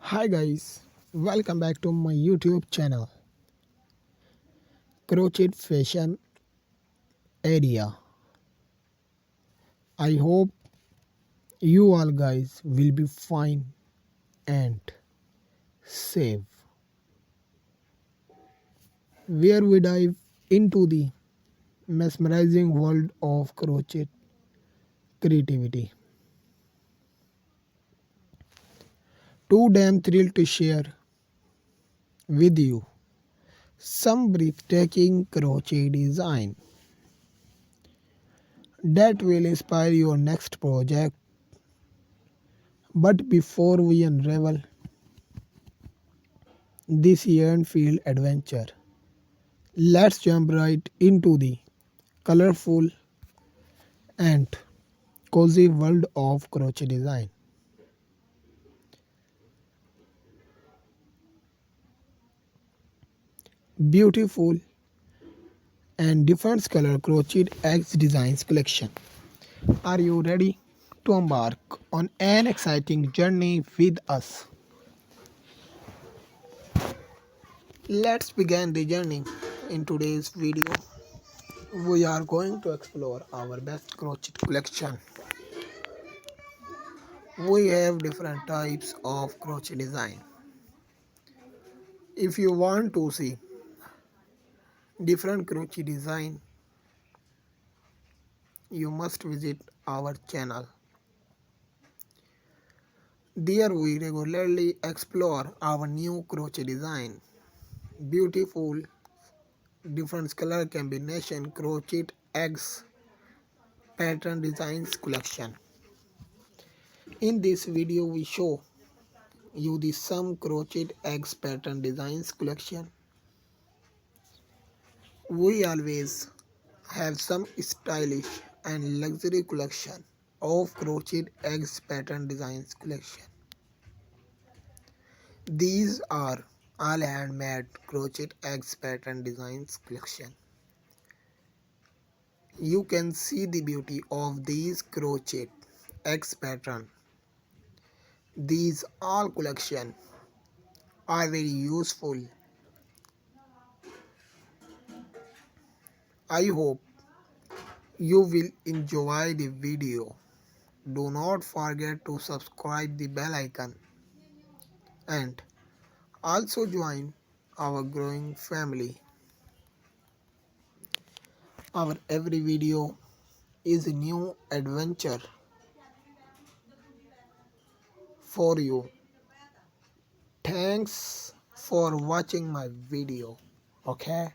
Hi guys, welcome back to my YouTube channel, Crochet Fashion Area. I hope you all guys will be fine and safe. Where we dive into the mesmerizing world of crochet creativity. Too damn thrilled to share with you some breathtaking crochet design that will inspire your next project. But before we unravel this yarn-filled adventure, let's jump right into the colorful and cozy world of crochet design. Beautiful and different color crochet eggs designs collection. Are you ready to embark on an exciting journey with us? Let's begin the journey. In today's video, we are going to explore our best crochet collection. We have different types of crochet design. If you want to see different crochet design, you must visit our channel. There we regularly explore our new crochet design. Beautiful different color combination crochet eggs pattern designs collection. In this video we show you the some crochet eggs pattern designs collection. We always have some stylish and luxury collection of crochet eggs pattern designs collection. These are all handmade crochet eggs pattern designs collection. You can see the beauty of these crochet eggs pattern. These all collection are very useful. I hope you will enjoy the video. Do not forget to subscribe the bell icon and also join our growing family. Our every video is a new adventure for you. Thanks for watching my video. Okay.